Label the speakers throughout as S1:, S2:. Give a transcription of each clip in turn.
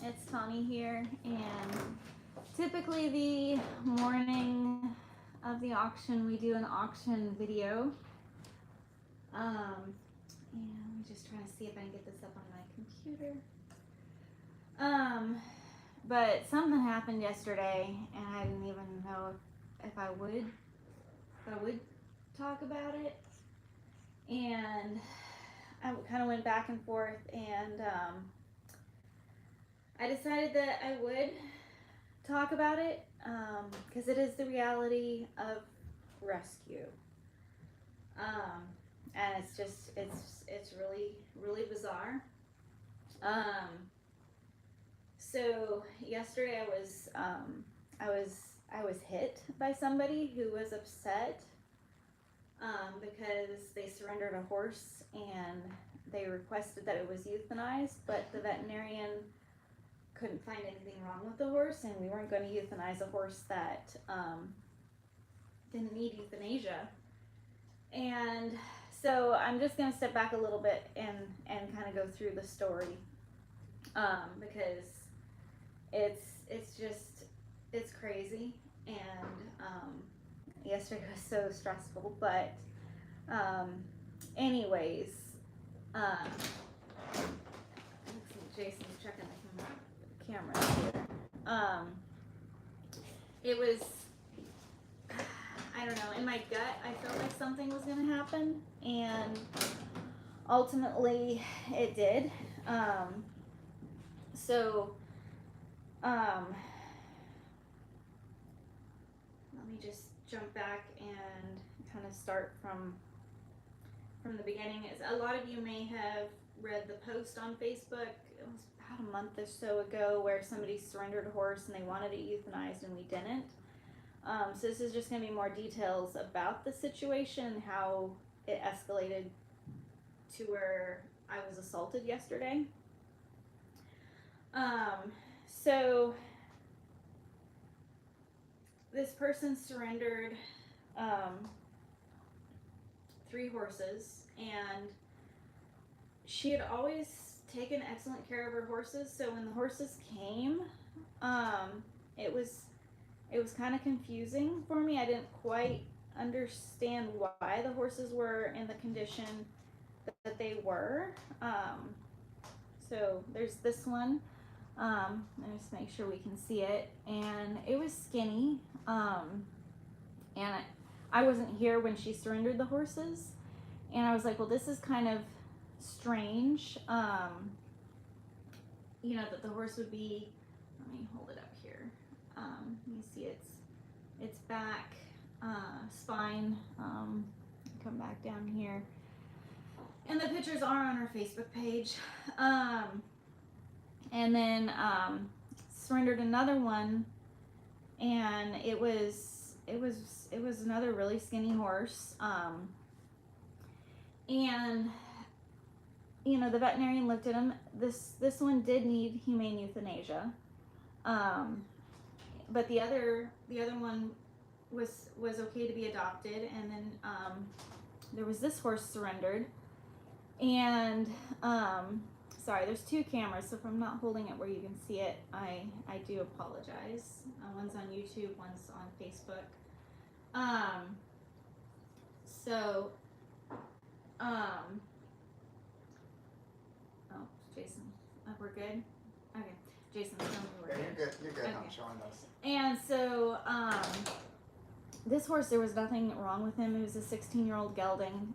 S1: It's Tawnee here, and typically the morning of the auction we do an auction video. And I'm just trying to see if I can get this up on my computer. But something happened yesterday, and I didn't even know if I would talk about it. And I kind of went back and forth, and I decided that I would talk about it because it is the reality of rescue. And it's really bizarre. So yesterday I was hit by somebody who was upset because they surrendered a horse and they requested that it was euthanized, but the veterinarian couldn't find anything wrong with the horse, and we weren't going to euthanize a horse that didn't need euthanasia. And so I'm just going to step back a little bit and kind of go through the story because it's crazy, and yesterday was so stressful, but anyways, Jason's checking the camera here. It was, I don't know, in my gut I felt like something was going to happen, and ultimately it did. Let me just jump back and kind of start from the beginning. As a lot of you may have read the post on Facebook, it was about a month or so ago, where somebody surrendered a horse and they wanted it euthanized and we didn't. So this is just going to be more details about the situation, how it escalated to where I was assaulted yesterday. So this person surrendered 3 horses, and she had always taken excellent care of her horses. So when the horses came, it was kind of confusing for me. I didn't quite understand why the horses were in the condition that they were. So there's this one. Let's make sure we can see it. And it was skinny. And I wasn't here when she surrendered the horses. And I was like, well, this is kind of strange. You know, that the horse would be, let me hold it up here. You see its back, spine, come back down here. And the pictures are on our Facebook page. And then surrendered another one, and it was another really skinny horse. And you know, the veterinarian looked at him. This one did need humane euthanasia, but the other one was okay to be adopted. And then there was this horse surrendered, and sorry, there's 2 cameras, so if I'm not holding it where you can see it, I do apologize. One's on YouTube, one's on Facebook. Oh, Jason, we're good? Okay, Jason, tell me we're good.
S2: You're good,
S1: Okay.
S2: I'm showing those.
S1: And so, this horse, there was nothing wrong with him. It was a 16-year-old gelding,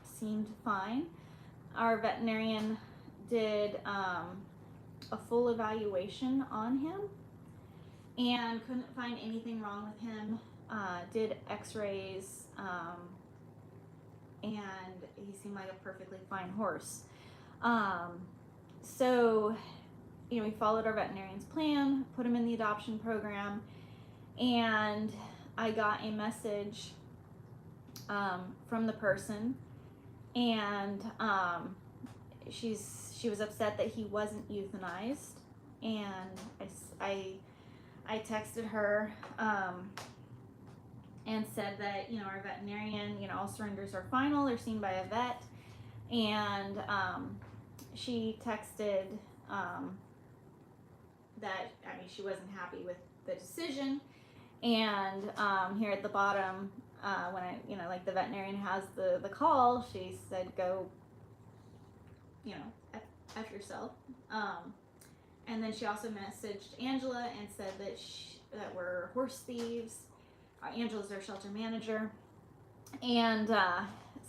S1: seemed fine. Our veterinarian did a full evaluation on him and couldn't find anything wrong with him. Did x-rays, and he seemed like a perfectly fine horse. So, you know, we followed our veterinarian's plan, put him in the adoption program, and I got a message from the person, and she was upset that he wasn't euthanized, and I texted her and said that, you know, our veterinarian, you know, all surrenders are final, they're seen by a vet, and she texted that, I mean, she wasn't happy with the decision. And here at the bottom, when I, you know, like the veterinarian has the call, she said, go, you know, F yourself. And then she also messaged Angela and said that we're horse thieves. Angela's our shelter manager. And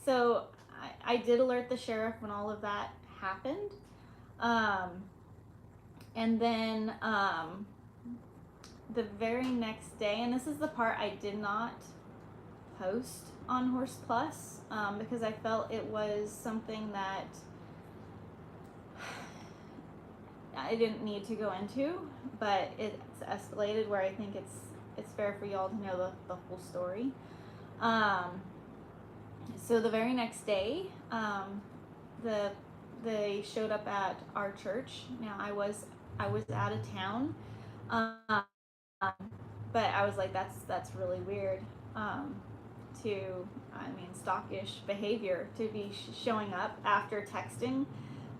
S1: so I did alert the sheriff when all of that happened. And then the very next day, and this is the part I did not post on Horse Plus, because I felt it was something that I didn't need to go into, but it's escalated where I think it's fair for y'all to know the whole story. So the very next day, they showed up at our church. Now I was out of town, but I was like, that's really weird. Stalkish behavior to be showing up after texting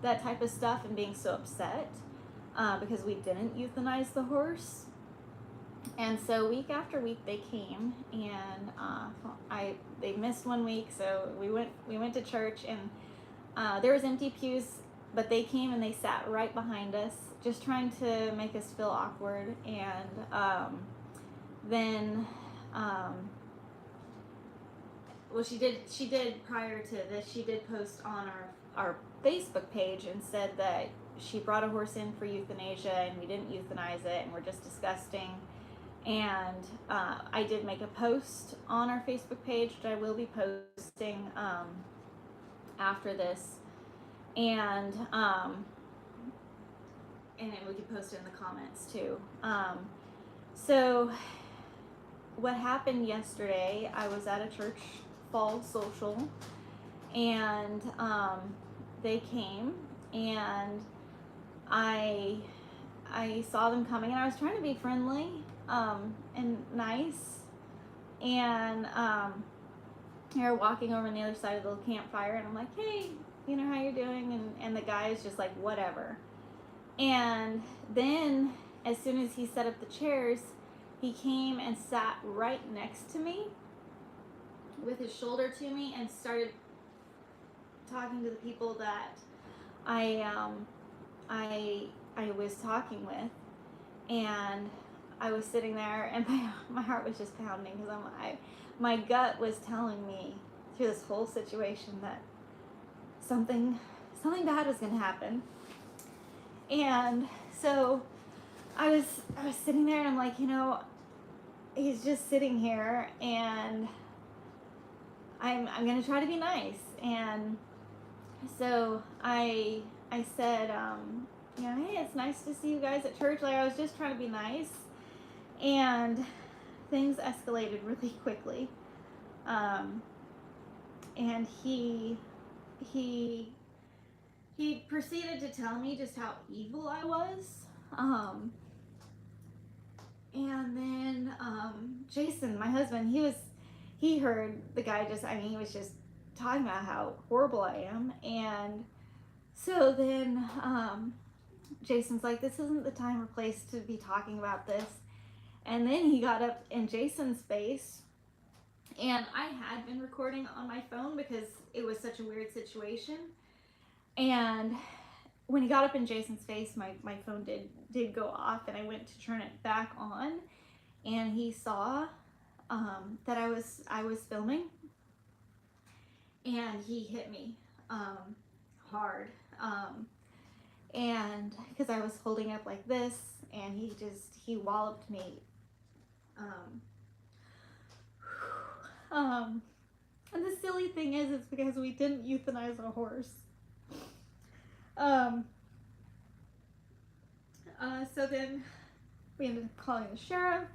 S1: that type of stuff and being so upset because we didn't euthanize the horse. And so week after week they came, and they missed 1 week, so we went to church, and there was empty pews, but they came and they sat right behind us, just trying to make us feel awkward. And then well, she did prior to this, she did post on our Facebook page and said that she brought a horse in for euthanasia and we didn't euthanize it and we're just disgusting. And I did make a post on our Facebook page, which I will be posting after this, and we can post it in the comments too. So what happened yesterday, I was at a church fall social, and they came, and I saw them coming, and I was trying to be friendly and nice, and they were walking over on the other side of the campfire, and I'm like, hey, you know, how you're doing? And the guy is just like, whatever. And then as soon as he set up the chairs, he came and sat right next to me with his shoulder to me and started talking to the people that I was talking with. And I was sitting there, and my heart was just pounding because my gut was telling me through this whole situation that something bad was going to happen. And so I was sitting there, and I'm like, you know, he's just sitting here, and I'm going to try to be nice. And so I said, you know, hey, it's nice to see you guys at church. Like, I was just trying to be nice. And things escalated really quickly. And he proceeded to tell me just how evil I was. And then Jason, my husband, he heard the guy he was just talking about how horrible I am. And so then Jason's like, this isn't the time or place to be talking about this. And then he got up in Jason's face, and I had been recording on my phone because it was such a weird situation. And when he got up in Jason's face, my phone did go off, and I went to turn it back on, and he saw that I was filming, and he hit me hard, and because I was holding up like this, and he walloped me. And the silly thing is, it's because we didn't euthanize a horse. So then we ended up calling the sheriff,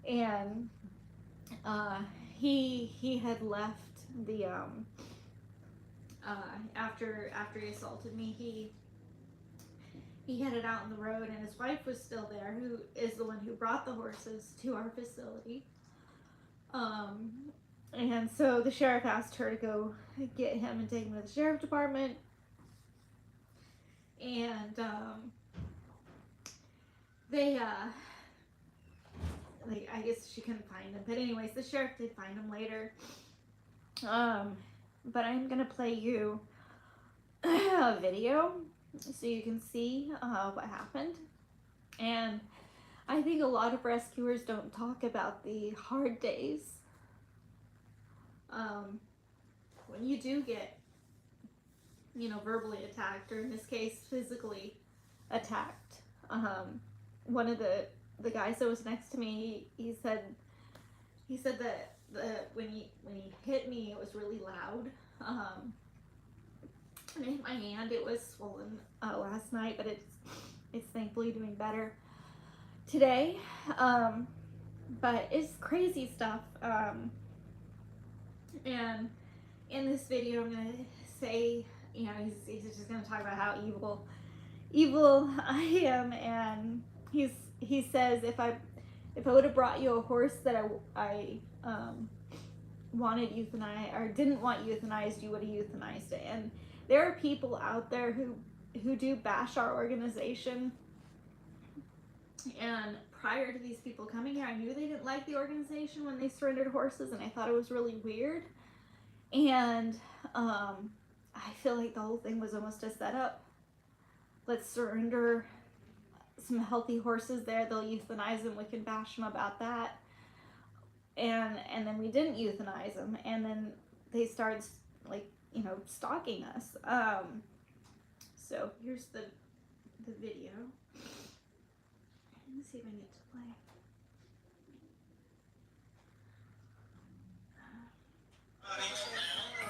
S1: and he had left the after he assaulted me, he headed out on the road, and his wife was still there, who is the one who brought the horses to our facility. And so the sheriff asked her to go get him and take him to the sheriff department. And they like, I guess she couldn't find him, but anyways, the sheriff did find him later. But I'm gonna play you a video so you can see what happened. And I think a lot of rescuers don't talk about the hard days when you do get, you know, verbally attacked, or in this case, physically attacked. One of the guys that was next to me, he said that when he hit me, it was really loud. And it hit my hand. It was swollen last night, but it's thankfully doing better today. But it's crazy stuff. And in this video, I'm gonna say, you know, he's just gonna talk about how evil I am, and he says if I would have brought you a horse that I wanted euthanized or didn't want euthanized, you would have euthanized it. And there are people out there who do bash our organization. And prior to these people coming here, I knew they didn't like the organization when they surrendered horses, and I thought it was really weird. And I feel like the whole thing was almost a setup. Let's surrender some healthy horses there. They'll euthanize them. We can bash them about that. And then we didn't euthanize them. And then they started, like, you know, stalking us. So here's the video. Let me see if I can get to play.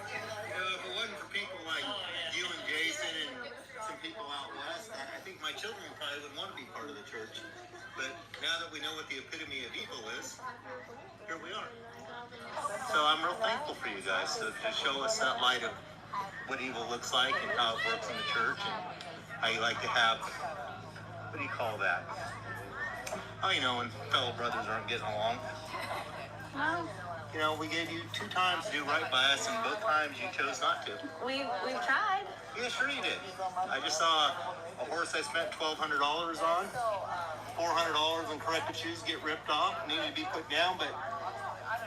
S2: You know, if it wasn't for people like you and Jason and some people out west, I think my children probably wouldn't want to be part of the church. But now that we know what the epitome of evil is, here we are. So I'm real thankful for you guys to show us that light of what evil looks like and how it works in the church, and how you like to have, what do you call that? Oh, you know, when fellow brothers aren't getting along.
S3: Well,
S2: You know, we gave you 2 times to do right by us, and both times you chose not to.
S3: we've tried.
S2: Yeah, sure you did. I just saw a horse I spent $1,200 on, $400 on corrective shoes get ripped off, needed to be put down, but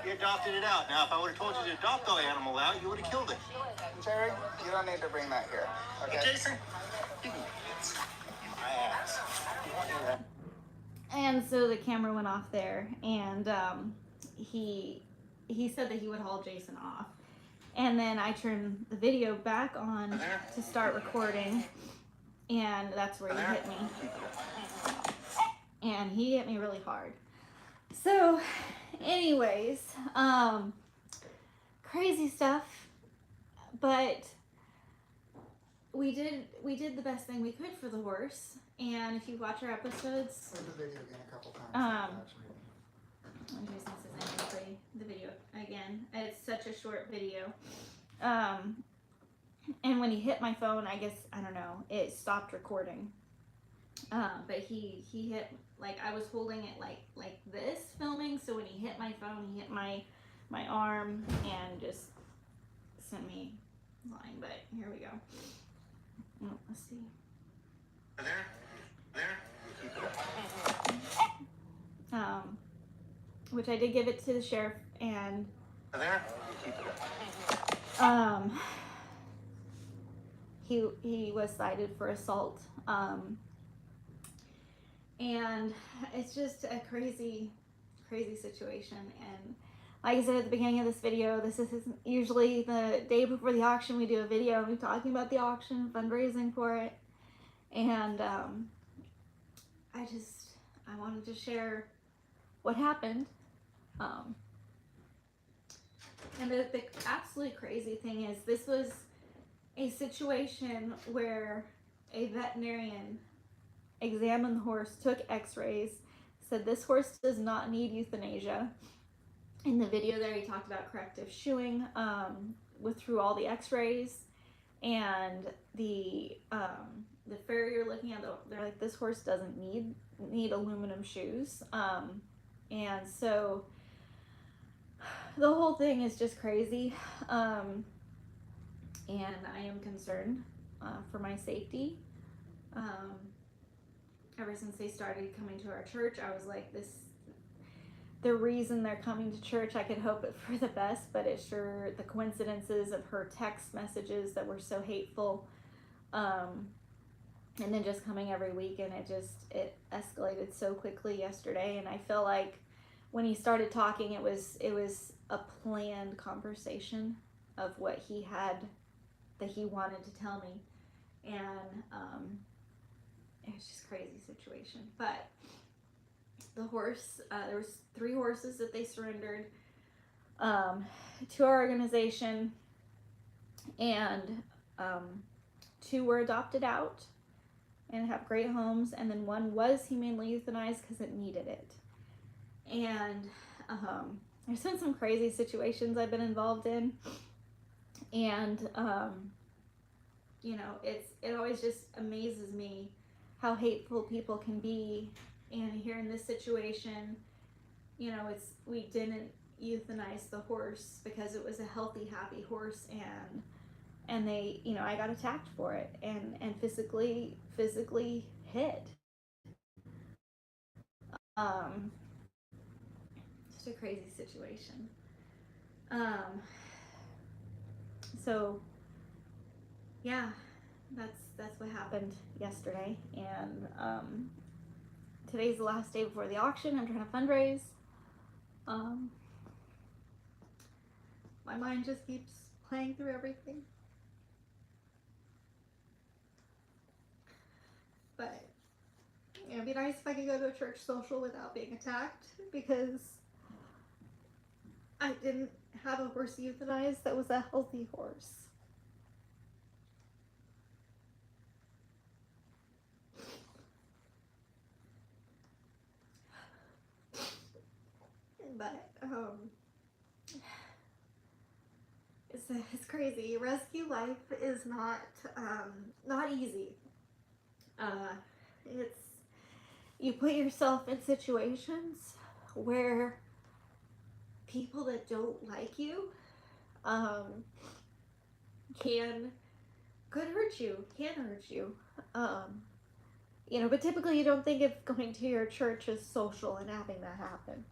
S2: you adopted it out. Now, if I would have told you to adopt the animal out, you would have killed it.
S4: Jerry, you don't need to bring that here. Okay?
S2: Hey, Jason, you can get my ass.
S1: And so the camera went off there, and he said that he would haul Jason off. And then I turned the video back on to start recording, and that's where he hit me. And he hit me really hard. So, anyways, crazy stuff, but we did the best thing we could for the horse. And if you watch our episodes,
S4: Play the video again a couple times.
S1: Jason says I can play the video again. It's such a short video. And when he hit my phone, I guess, I don't know, it stopped recording. But he hit, like, I was holding it like this, filming, so when he hit my phone, he hit my arm and just sent me flying. But here we go. Oh, let's see.
S2: There.
S1: Which I did give it to the sheriff, and
S2: There.
S1: he was cited for assault. And it's just a crazy situation. And like I said at the beginning of this video, this is usually the day before the auction. We do a video and we're talking about the auction, fundraising for it. And I wanted to share what happened. And the absolute crazy thing is, this was a situation where a veterinarian examined the horse, took x-rays, said this horse does not need euthanasia. In the video there, he talked about corrective shoeing, through all the x-rays, and the farrier looking at they're like, this horse doesn't need aluminum shoes. And so the whole thing is just crazy. And I am concerned for my safety. ever since they started coming to our church, I was like, the reason they're coming to church, I could hope it for the best, but it's sure the coincidences of her text messages that were so hateful, and then just coming every week, and it escalated so quickly yesterday. And I feel like when he started talking, it was a planned conversation of what he had, that he wanted to tell me. And it was just a crazy situation. But the horse, there was 3 horses that they surrendered to our organization, and 2 were adopted out and have great homes, and then 1 was humanely euthanized because it needed it. And there's been some crazy situations I've been involved in, and you know, it always just amazes me how hateful people can be. And here in this situation, you know, we didn't euthanize the horse because it was a healthy, happy horse, and they, you know, I got attacked for it and physically hit. Just a crazy situation. So yeah, that's what happened yesterday, and today's the last day before the auction. I'm trying to fundraise. My mind just keeps playing through everything. But it'd be nice if I could go to a church social without being attacked, because I didn't have a horse euthanized that was a healthy horse. But it's crazy. Rescue life is not easy. It's, you put yourself in situations where people that don't like you could hurt you, can hurt you. You know, but typically you don't think of going to your church as social and having that happen.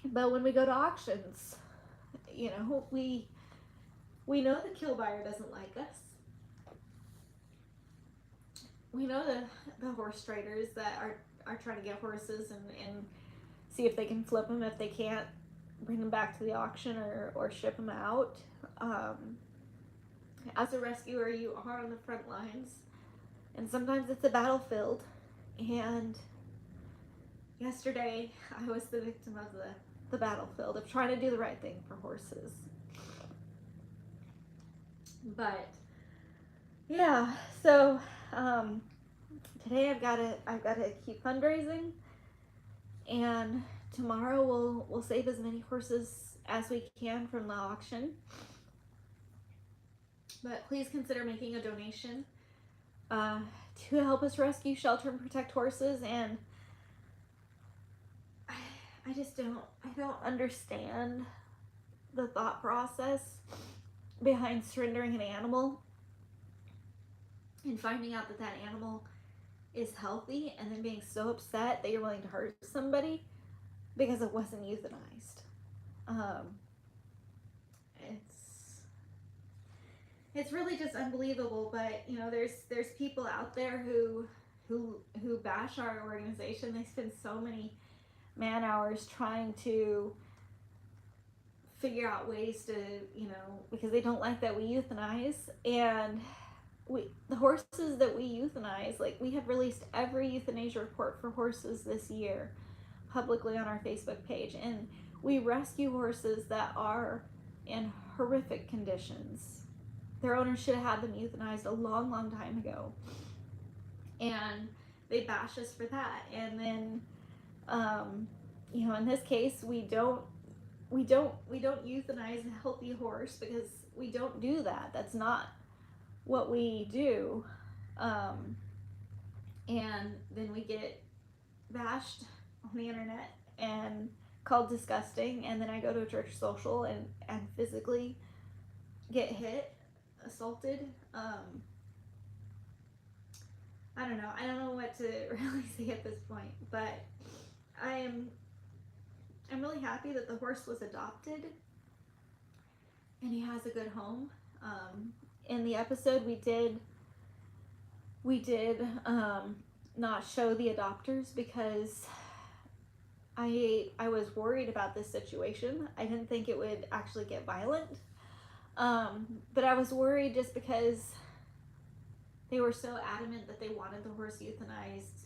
S1: But when we go to auctions, you know, we know the kill buyer doesn't like us. We know the horse traders that are trying to get horses and see if they can flip them. If they can't, bring them back to the auction or ship them out. As a rescuer, you are on the front lines, and sometimes it's a battlefield. And yesterday, I was the victim of the battlefield of trying to do the right thing for horses. But yeah, so today I've got to keep fundraising, and tomorrow we'll save as many horses as we can from the auction. But please consider making a donation to help us rescue, shelter, and protect horses. And I don't understand the thought process behind surrendering an animal and finding out that animal is healthy, and then being so upset that you're willing to hurt somebody because it wasn't euthanized. It's really just unbelievable. But you know, there's people out there who bash our organization. They spend so many man hours trying to figure out ways to, you know, because they don't like that we euthanize. And the horses that we euthanize, like, we have released every euthanasia report for horses this year publicly on our Facebook page, and we rescue horses that are in horrific conditions. Their owners should have had them euthanized a long time ago, and they bash us for that. And then you know, in this case, we don't euthanize a healthy horse, because we don't do that. That's not what we do. And then we get bashed on the internet and called disgusting, and then I go to a church social and physically get hit, assaulted. I don't know what to really say at this point, but I'm really happy that the horse was adopted and he has a good home. In the episode we did not show the adopters because I was worried about this situation. I didn't think it would actually get violent, but I was worried just because they were so adamant that they wanted the horse euthanized.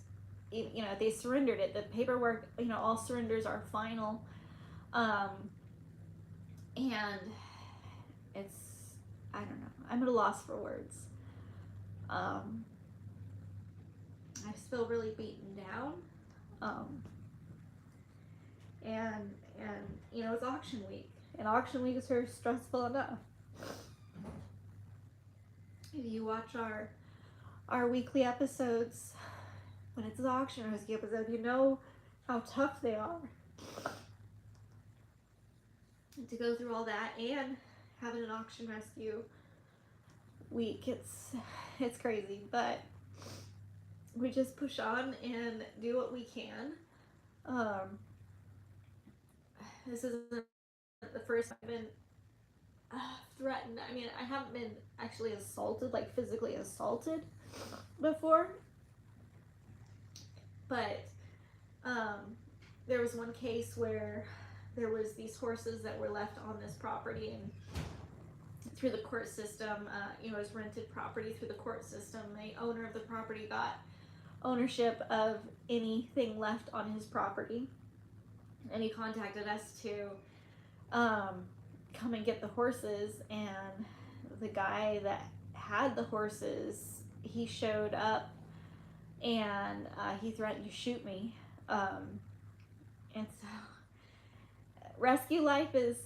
S1: You know, they surrendered it. The paperwork, you know, all surrenders are final, and it's, I don't know. I'm at a loss for words. I just feel really beaten down. And you know, it's auction week, and auction week is very stressful enough. If you watch our weekly episodes, when it's an auction rescue episode, you know how tough they are. And to go through all that and having an auction rescue week, it's crazy, but we just push on and do what we can. This isn't the first time I've been threatened. I mean, I haven't been actually assaulted, like physically assaulted before, but there was one case where there was these horses that were left on this property, and through the court system, you know, it was rented property through the court system. The owner of the property got ownership of anything left on his property, and he contacted us to come and get the horses. And the guy that had the horses, he showed up and he threatened to shoot me. And so rescue life is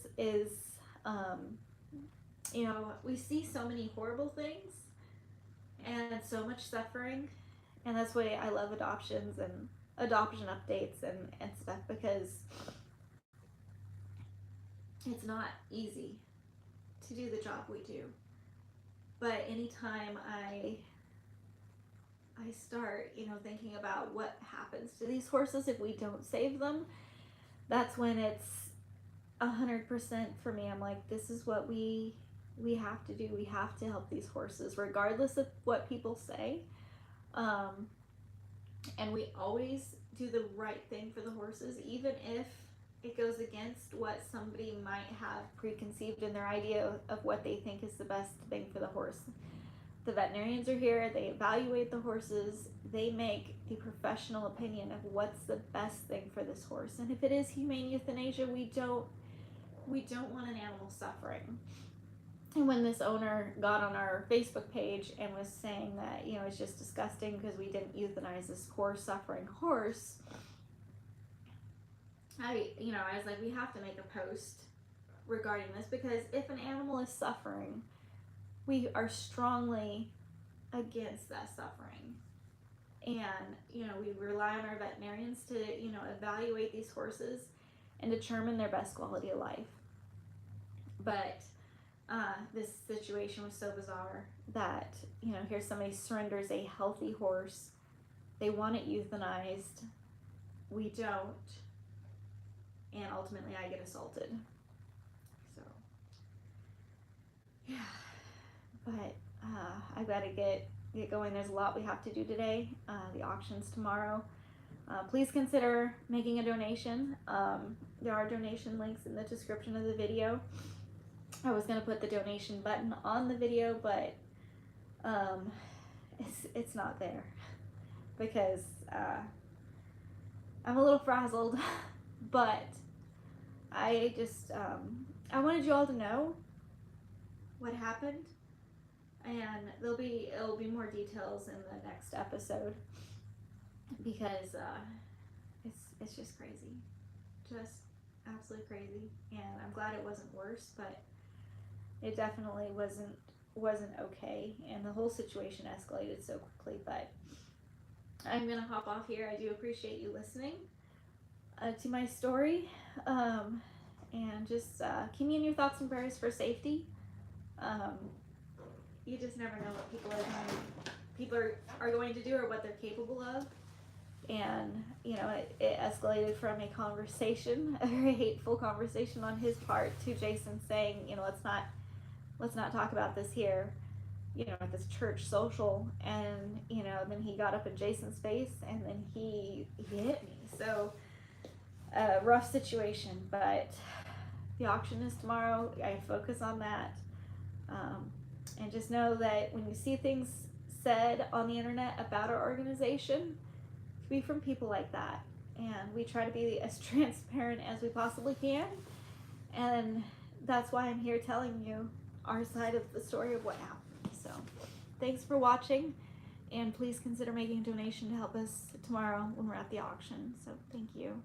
S1: you know, we see so many horrible things and so much suffering, and that's why I love adoptions and adoption updates and stuff, because it's not easy to do the job we do. But anytime I start, you know, thinking about what happens to these horses if we don't save them, that's when it's 100% for me. I'm like, this is what we have to do. We have to help these horses regardless of what people say, and we always do the right thing for the horses, even if it goes against what somebody might have preconceived in their idea of what they think is the best thing for the horse. The veterinarians are here, they evaluate the horses, they make the professional opinion of what's the best thing for this horse. And if it is humane euthanasia, we don't want an animal suffering. And when this owner got on our Facebook page and was saying that, you know, it's just disgusting because we didn't euthanize this poor suffering horse, I was like, we have to make a post regarding this, because if an animal is suffering, we are strongly against that suffering. And, you know, we rely on our veterinarians to, you know, evaluate these horses and determine their best quality of life. But this situation was so bizarre that, you know, here somebody surrenders a healthy horse, they want it euthanized, we don't, and ultimately I get assaulted. So yeah, but I gotta get going. There's a lot we have to do today. The auction's tomorrow. Please consider making a donation. There are donation links in the description of the video. I was gonna put the donation button on the video, but it's not there because I'm a little frazzled. But I just I wanted you all to know what happened, and it'll be more details in the next episode, because it's just crazy, just absolutely crazy. And I'm glad it wasn't worse, but it definitely wasn't okay, and the whole situation escalated so quickly. But I'm gonna hop off here. I do appreciate you listening to my story, and just keep me in your thoughts and prayers for safety. You just never know what people are doing people are going to do or what they're capable of. And, you know, it escalated from a conversation, a very hateful conversation on his part, to Jason saying, you know, let's not talk about this here, you know, at this church social. And, you know, then he got up in Jason's face and then he hit me. So, rough situation, but the auction is tomorrow. I focus on that. And just know that when you see things said on the internet about our organization, be from people like that. And we try to be as transparent as we possibly can. And that's why I'm here telling you our side of the story of what happened. So thanks for watching. And please consider making a donation to help us tomorrow when we're at the auction. So thank you.